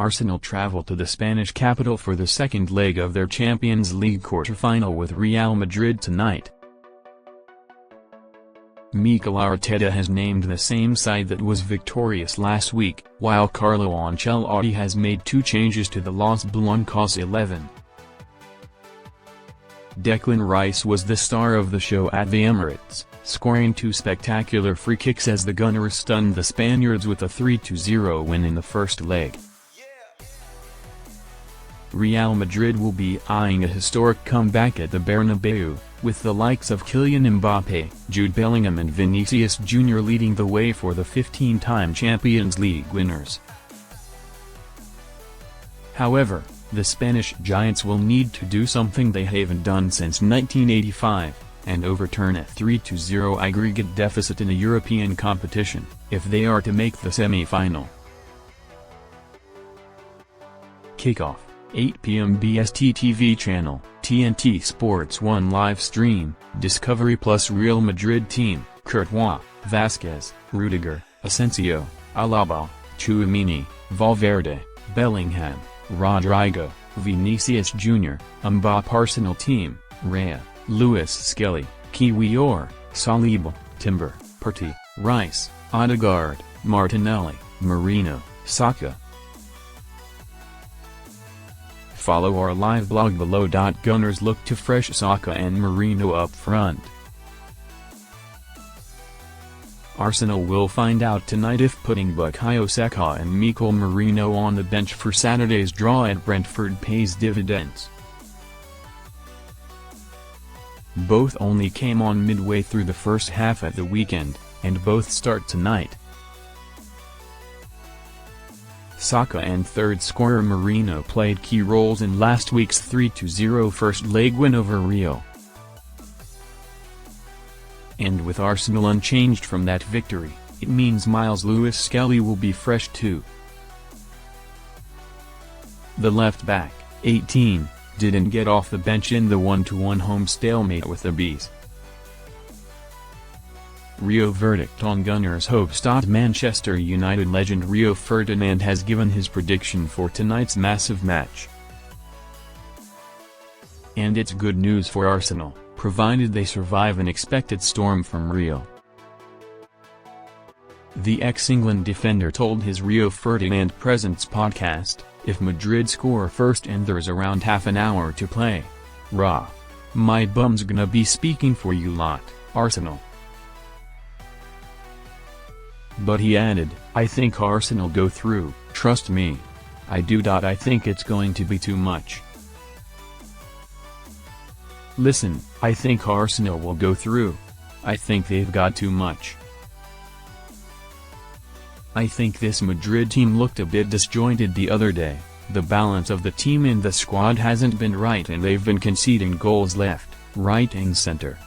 Arsenal travel to the Spanish capital for the second leg of their Champions League quarter-final with Real Madrid tonight. Mikel Arteta has named the same side that was victorious last week, while Carlo Ancelotti has made 2 changes to the Los Blancos 11. Declan Rice was the star of the show at the Emirates, scoring 2 spectacular free kicks as the Gunners stunned the Spaniards with a 3-0 win in the first leg. Real Madrid will be eyeing a historic comeback at the Bernabeu, with the likes of Kylian Mbappe, Jude Bellingham and Vinicius Jr. leading the way for the 15-time Champions League winners. However, the Spanish Giants will need to do something they haven't done since 1985, and overturn a 3-0 aggregate deficit in a European competition, if they are to make the semi-final. Kickoff, 8 p.m. BST TV channel, TNT Sports 1 live stream, Discovery Plus. Real Madrid team: Courtois, Vasquez, Rudiger, Asensio, Alaba, Tchouaméni, Valverde, Bellingham, Rodrigo, Vinicius Jr., Mbappe. Arsenal team: Raya, Luis Skelly, Kiwior, Salib, Timber, Partey, Rice, Odegaard, Martinelli, Marino, Saka. Follow our live blog below. Gunners look to fresh Saka and Marino up front. Arsenal will find out tonight if putting Bukayo Saka and Mikel Merino on the bench for Saturday's draw at Brentford pays dividends. Both only came on midway through the first half at the weekend, and both start tonight. Saka and third scorer Marino played key roles in last week's 3-0 first leg win over Real. And with Arsenal unchanged from that victory, it means Luis Skelly will be fresh too. The left-back, 18, didn't get off the bench in the 1-1 home stalemate with the Bees. Rio verdict on Gunners' hopes. Manchester United legend Rio Ferdinand has given his prediction for tonight's massive match. And it's good news for Arsenal, provided they survive an expected storm from Real. The ex-England defender told his Rio Ferdinand Presents podcast, "If Madrid score first and there's around half an hour to play, my bum's gonna be speaking for you lot, Arsenal." But he added, "I think Arsenal go through, trust me. I do. I think it's going to be too much. Listen, I think Arsenal will go through. I think they've got too much. I think this Madrid team looked a bit disjointed the other day. The balance of the team and the squad hasn't been right and they've been conceding goals left, right and center."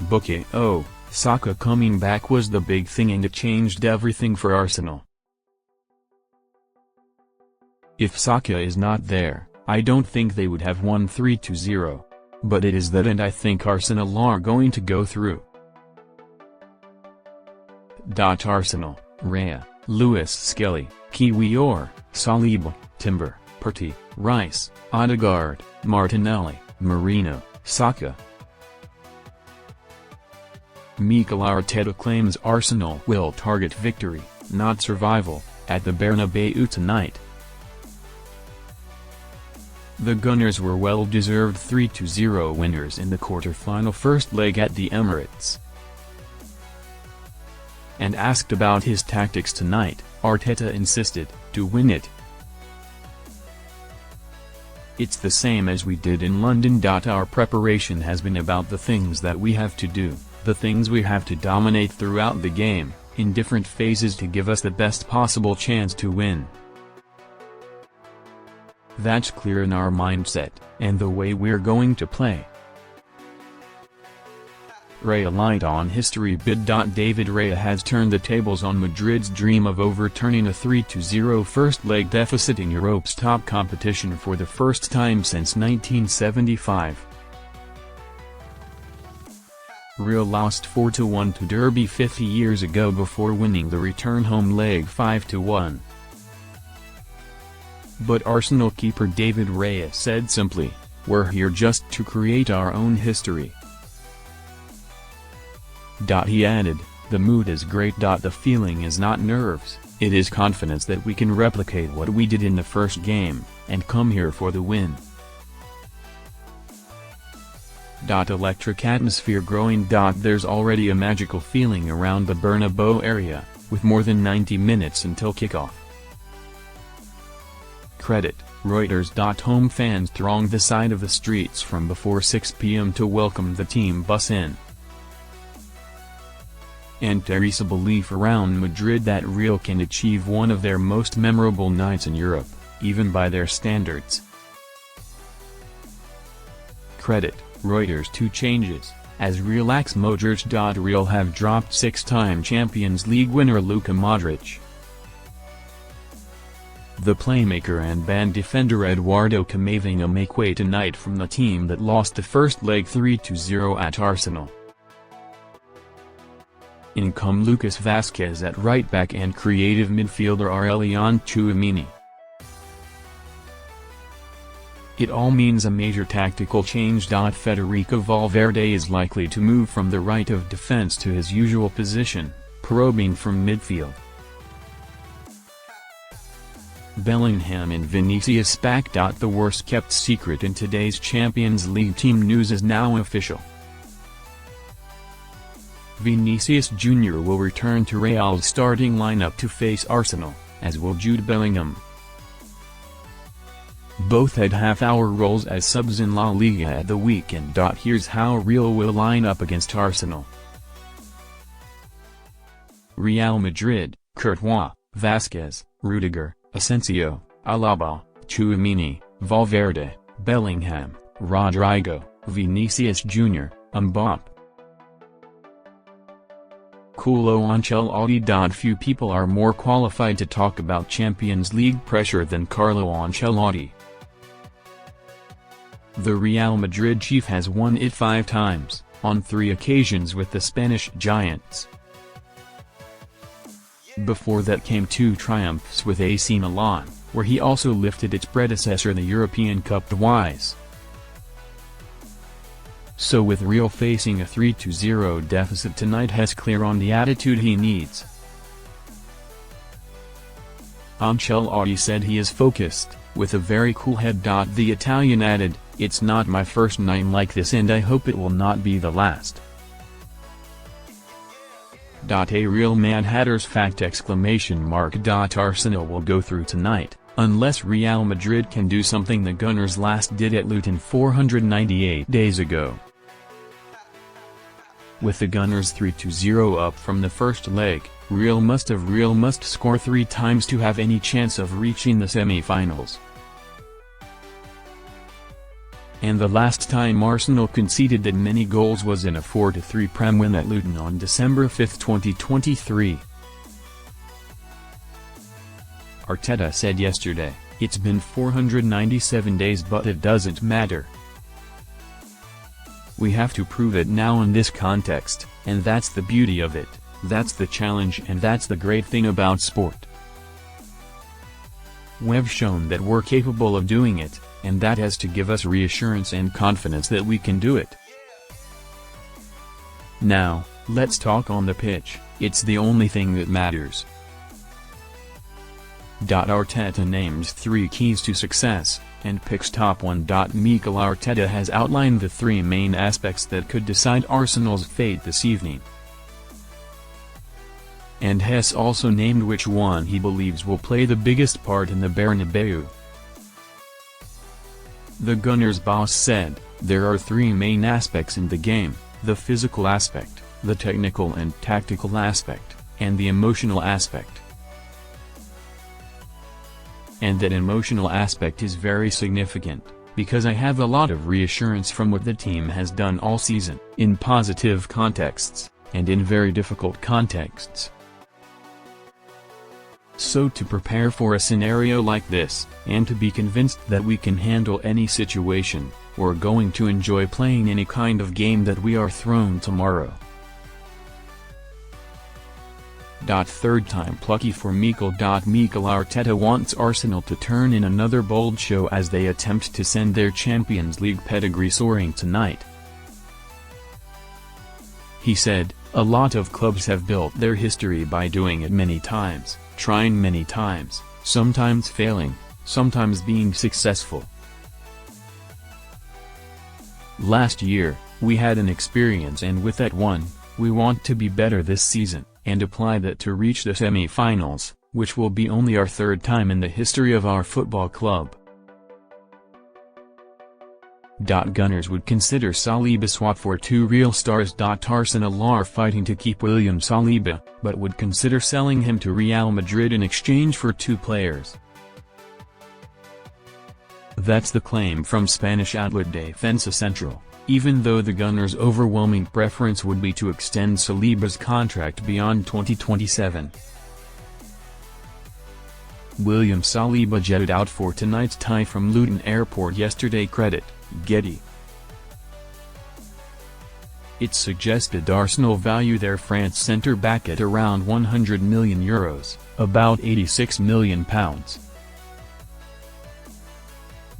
Bukayo Saka coming back was the big thing and it changed everything for Arsenal. If Saka is not there, I don't think they would have won 3-0. But it is that, and I think Arsenal are going to go through. Arsenal, Raya, Luis Skelly, Kiwior, Salib, Timber, Partey, Rice, Odegaard, Martinelli, Marino, Saka. Mikel Arteta claims Arsenal will target victory, not survival, at the Bernabeu tonight. The Gunners were well-deserved 3-0 winners in the quarter-final first leg at the Emirates. And asked about his tactics tonight, Arteta insisted, "To win it, it's the same as we did in London. Our preparation has been about the things that we have to do, the things we have to dominate throughout the game, in different phases to give us the best possible chance to win. That's clear in our mindset, and the way we're going to play." Raya light on history bid. David Raya has turned the tables on Madrid's dream of overturning a 3-0 first leg deficit in Europe's top competition for the first time since 1975. Real lost 4-1 to Derby 50 years ago before winning the return home leg 5-1. But Arsenal keeper David Raya said simply, "We're here just to create our own history." He added, "The mood is great. The feeling is not nerves, it is confidence that we can replicate what we did in the first game, and come here for the win." Electric atmosphere growing. There's already a magical feeling around the Bernabeu area, with more than 90 minutes until kickoff. Credit, Reuters. Home fans thronged the side of the streets from before 6 p.m. to welcome the team bus in. And there is a belief around Madrid that Real can achieve one of their most memorable nights in Europe, even by their standards. Credit, Reuters. 2 changes, as Real axe Modric. Real have dropped 6-time Champions League winner Luka Modric. The playmaker and band defender Eduardo Camavinga make way tonight from the team that lost the first leg 3-0 at Arsenal. In come Lucas Vazquez at right back and creative midfielder Aurelian Tchouaméni. It all means a major tactical change. Federico Valverde is likely to move from the right of defense to his usual position, probing from midfield. Bellingham and Vinicius back. The worst kept secret in today's Champions League team news is now official. Vinicius Jr. will return to Real's starting lineup to face Arsenal, as will Jude Bellingham. Both had half-hour roles as subs in La Liga at the weekend. Here's how Real will line up against Arsenal. Real Madrid: Courtois, Vazquez, Rudiger, Asensio, Alaba, Tchouaméni, Valverde, Bellingham, Rodrigo, Vinicius Jr., Mbappe. Carlo Ancelotti. Few people are more qualified to talk about Champions League pressure than Carlo Ancelotti. The Real Madrid chief has won it 5 times, on 3 occasions with the Spanish Giants. Before that came 2 triumphs with AC Milan, where he also lifted its predecessor the European Cup twice. So with Real facing a 3-0 deficit tonight, has clear on the attitude he needs. Ancelotti said he is focused, with a very cool head. The Italian added, "It's not my first night like this and I hope it will not be the last." A real Mad Hatters fact! Arsenal will go through tonight, unless Real Madrid can do something the Gunners last did at Luton 498 days ago. With the Gunners 3-0 up from the first leg, Real must score 3 times to have any chance of reaching the semi-finals. And the last time Arsenal conceded that many goals was in a 4-3 Prem win at Luton on December 5, 2023. Arteta said yesterday, "It's been 497 days but it doesn't matter. We have to prove it now in this context, and that's the beauty of it, that's the challenge and that's the great thing about sport. We've shown that we're capable of doing it, and that has to give us reassurance and confidence that we can do it. Now, let's talk on the pitch, it's the only thing that matters." Arteta names 3 keys to success, and picks top 1. Mikel Arteta has outlined the 3 main aspects that could decide Arsenal's fate this evening. And has also named which one he believes will play the biggest part in the Bernabeu. The Gunners boss said, "There are 3 main aspects in the game, the physical aspect, the technical and tactical aspect, and the emotional aspect. And that emotional aspect is very significant, because I have a lot of reassurance from what the team has done all season, in positive contexts, and in very difficult contexts. So to prepare for a scenario like this, and to be convinced that we can handle any situation, we're going to enjoy playing any kind of game that we are thrown tomorrow." Third time plucky for Mikel. Mikel Arteta wants Arsenal to turn in another bold show as they attempt to send their Champions League pedigree soaring tonight. He said, "A lot of clubs have built their history by doing it many times, trying many times, sometimes failing, sometimes being successful. Last year, we had an experience, and with that one, we want to be better this season, and apply that to reach the semi-finals, which will be only our third time in the history of our football club." Gunners would consider Salib a swap for two real stars. Arsenal are fighting to keep William Saliba, but would consider selling him to Real Madrid in exchange for two players. That's the claim from Spanish outlet Defensa Central, even though the Gunners' overwhelming preference would be to extend Saliba's contract beyond 2027. William Saliba jetted out for tonight's tie from Luton Airport yesterday. Credit, Getty. It's suggested Arsenal value their France centre-back at around €100 million, about £86 million.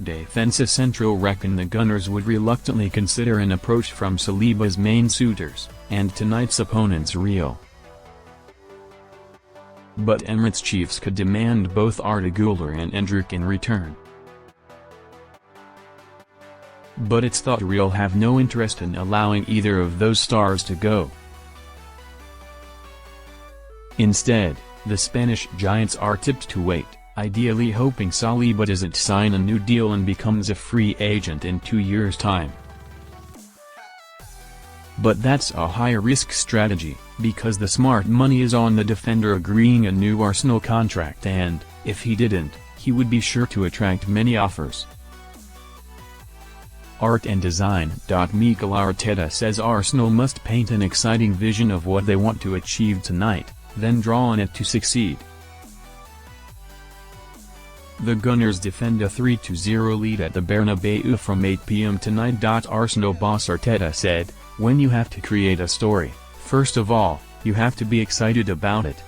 Defensa Central reckon the Gunners would reluctantly consider an approach from Saliba's main suitors, and tonight's opponents Real. But Emirates chiefs could demand both Arda Güler and Endrick in return. But it's thought Real have no interest in allowing either of those stars to go. Instead, the Spanish giants are tipped to wait, ideally hoping Saliba doesn't sign a new deal and becomes a free agent in 2 years' time. But that's a high-risk strategy, because the smart money is on the defender agreeing a new Arsenal contract, and, if he didn't, he would be sure to attract many offers. Art and design. Mikel Arteta says Arsenal must paint an exciting vision of what they want to achieve tonight, then draw on it to succeed. The Gunners defend a 3-0 lead at the Bernabeu from 8 p.m. tonight. Arsenal boss Arteta said, "When you have to create a story, first of all, you have to be excited about it.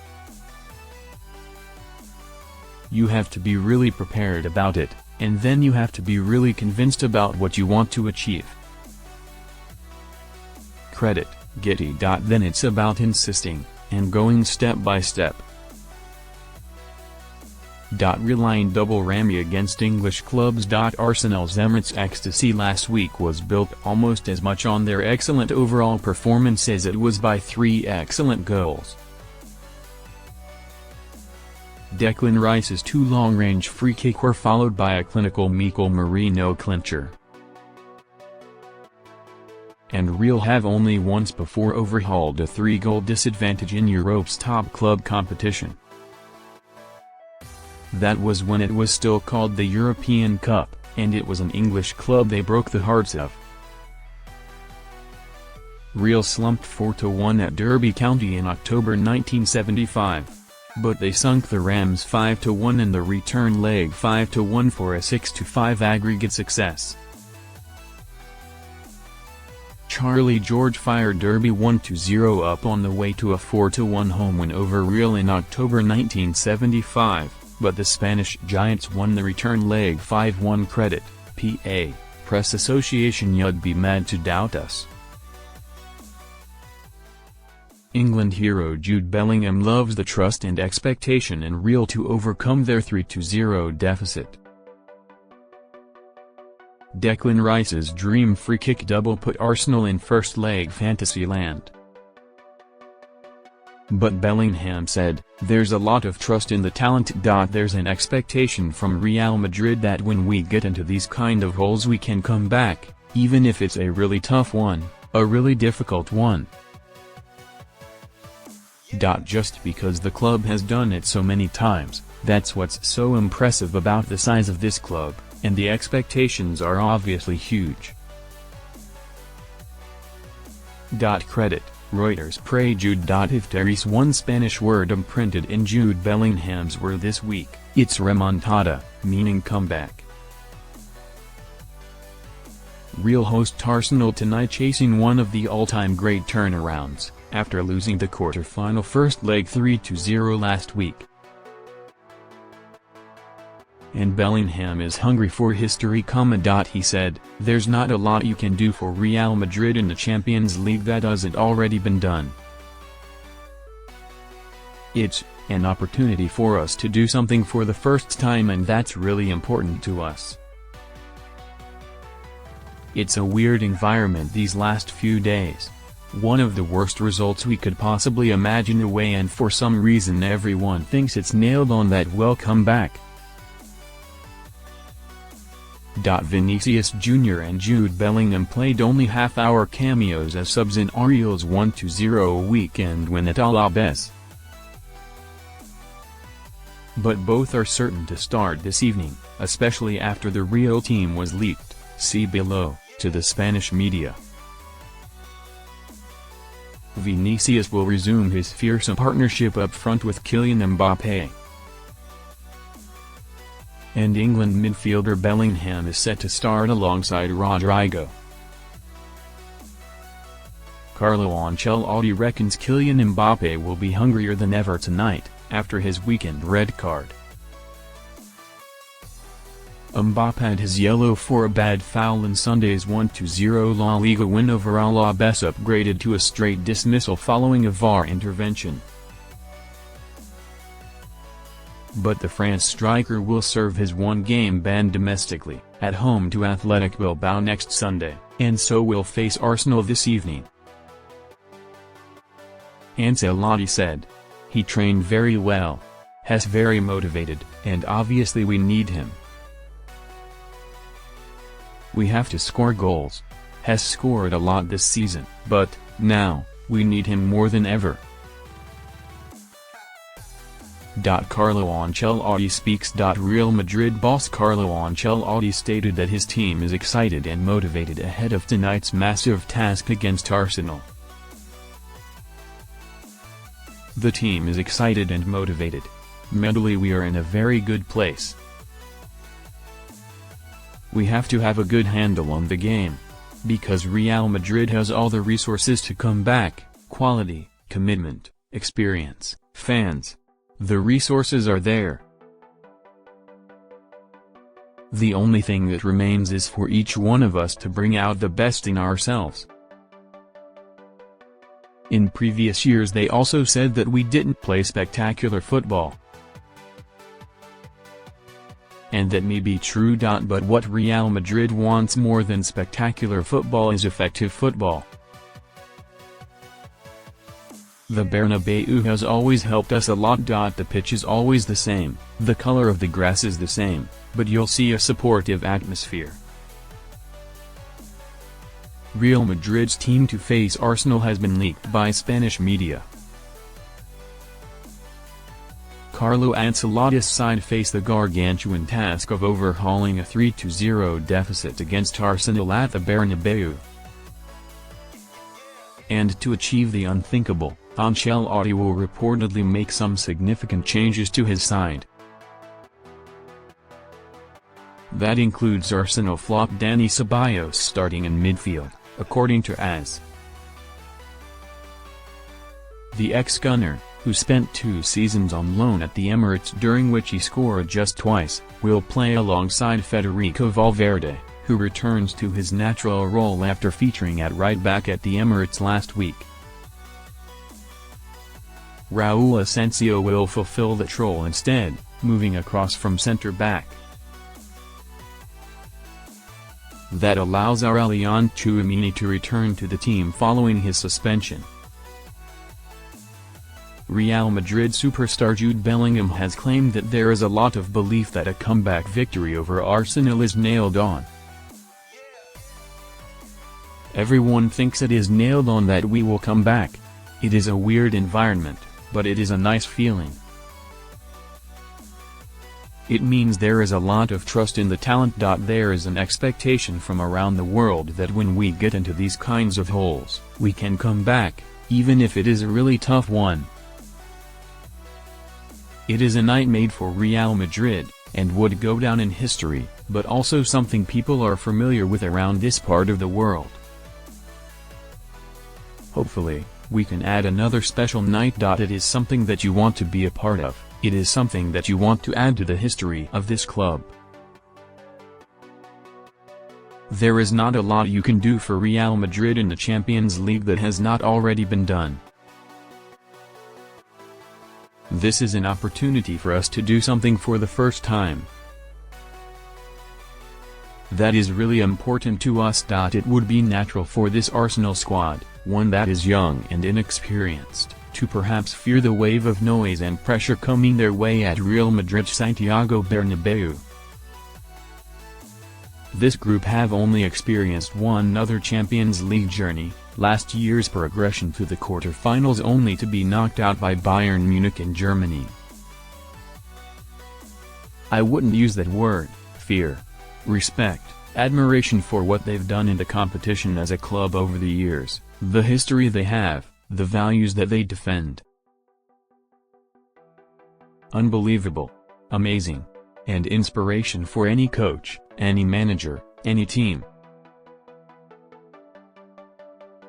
You have to be really prepared about it, and then you have to be really convinced about what you want to achieve." Credit, Getty. Then it's about insisting, and going step by step. Real double whammy against English clubs. Arsenal's Emirates ecstasy last week was built almost as much on their excellent overall performance as it was by 3 excellent goals. Declan Rice's 2 long-range free kick were followed by a clinical Mikel Merino clincher. And Real have only once before overhauled a 3-goal disadvantage in Europe's top club competition. That was when it was still called the European Cup, and it was an English club they broke the hearts of. Real slumped 4-1 at Derby County in October 1975. But they sunk the Rams 5-1 in the return leg 5-1 for a 6-5 aggregate success. Charlie George fired Derby 1-0 up on the way to a 4-1 home win over Real in October 1975, but the Spanish Giants won the return leg 5-1. Credit, PA, Press Association. You'd be mad to doubt us. England hero Jude Bellingham loves the trust and expectation in Real to overcome their 3-0 deficit. Declan Rice's dream free kick double put Arsenal in first leg fantasy land. But Bellingham said, "There's a lot of trust in the talent. There's an expectation from Real Madrid that when we get into these kind of holes we can come back, even if it's a really tough one, a really difficult one. Just because the club has done it so many times, that's what's so impressive about the size of this club, and the expectations are obviously huge." Credit, Reuters. Pray Jude. If there is one Spanish word imprinted in Jude Bellingham's word this week, it's remontada, meaning comeback. Real host Arsenal tonight chasing one of the all-time great turnarounds, after losing the quarter-final first leg 3-0 last week. And Bellingham is hungry for history, he said, "There's not a lot you can do for Real Madrid in the Champions League that hasn't already been done. It's an opportunity for us to do something for the first time, and that's really important to us. It's a weird environment these last few days. One of the worst results we could possibly imagine away, and for some reason everyone thinks it's nailed on that we'll come back." Vinicius Jr. and Jude Bellingham played only half-hour cameos as subs in Real's 1-0 weekend win at Alaves. But both are certain to start this evening, especially after the Real team was leaked, see below, to the Spanish media. Vinicius will resume his fearsome partnership up front with Kylian Mbappe. And England midfielder Bellingham is set to start alongside Rodrigo. Carlo Ancelotti reckons Kylian Mbappe will be hungrier than ever tonight, after his weekend red card. Mbappe had his yellow for a bad foul in Sunday's 1-0 La Liga win over Alaves, upgraded to a straight dismissal following a VAR intervention. But the France striker will serve his one-game ban domestically, at home to Athletic Bilbao next Sunday, and so will face Arsenal this evening. Ancelotti said, "He trained very well. He's very motivated, and obviously we need him. We have to score goals. Has scored a lot this season, but, now, we need him more than ever." Carlo Ancelotti speaks. Real Madrid boss Carlo Ancelotti stated that his team is excited and motivated ahead of tonight's massive task against Arsenal. "The team is excited and motivated. Mentally we are in a very good place. We have to have a good handle on the game. Because Real Madrid has all the resources to come back: quality, commitment, experience, fans. The resources are there. The only thing that remains is for each one of us to bring out the best in ourselves." In previous years they also said that we didn't play spectacular football. And that may be true. But what Real Madrid wants more than spectacular football is effective football. The Bernabeu has always helped us a lot. The pitch is always the same, the color of the grass is the same, but you'll see a supportive atmosphere. Real Madrid's team to face Arsenal has been leaked by Spanish media. Carlo Ancelotti's side face the gargantuan task of overhauling a 3-0 deficit against Arsenal at the Bernabeu. And to achieve the unthinkable, Ancelotti will reportedly make some significant changes to his side. That includes Arsenal flop Dani Ceballos starting in midfield, according to AS. The ex-gunner, who spent 2 seasons on loan at the Emirates during which he scored just twice, will play alongside Federico Valverde, who returns to his natural role after featuring at right-back at the Emirates last week. Raul Asensio will fulfill that role instead, moving across from centre-back. That allows Aurelian Tchouameni to return to the team following his suspension. Real Madrid superstar Jude Bellingham has claimed that there is a lot of belief that a comeback victory over Arsenal is nailed on. "Everyone thinks it is nailed on that we will come back. It is a weird environment, but it is a nice feeling. It means there is a lot of trust in the talent. There is an expectation from around the world that when we get into these kinds of holes, we can come back, even if it is a really tough one. It is a night made for Real Madrid, and would go down in history, but also something people are familiar with around this part of the world. Hopefully, we can add another special night. It is something that you want to be a part of, it is something that you want to add to the history of this club. There is not a lot you can do for Real Madrid in the Champions League that has not already been done. This is an opportunity for us to do something for the first time. That is really important to us. It would be natural for this Arsenal squad, one that is young and inexperienced, to perhaps fear the wave of noise and pressure coming their way at Real Madrid Santiago Bernabeu. This group have only experienced one other Champions League journey, last year's progression to the quarter-finals, only to be knocked out by Bayern Munich in Germany. I wouldn't use that word, fear. Respect, admiration for what they've done in the competition as a club over the years, the history they have, the values that they defend. Unbelievable. Amazing. And inspiration for any coach, any manager, any team.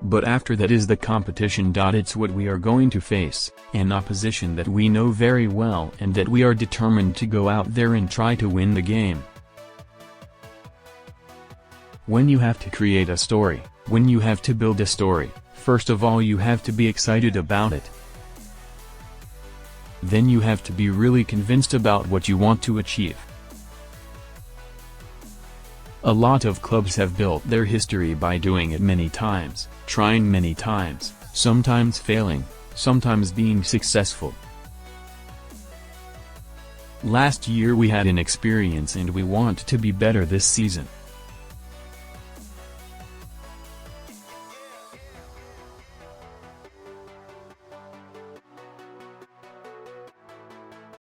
But after that is the competition. It's what we are going to face, an opposition that we know very well and that we are determined to go out there and try to win the game. When you have to create a story, when you have to build a story, first of all you have to be excited about it. Then you have to be really convinced about what you want to achieve. A lot of clubs have built their history by doing it many times, trying many times, sometimes failing, sometimes being successful. Last year we had an experience and we want to be better this season.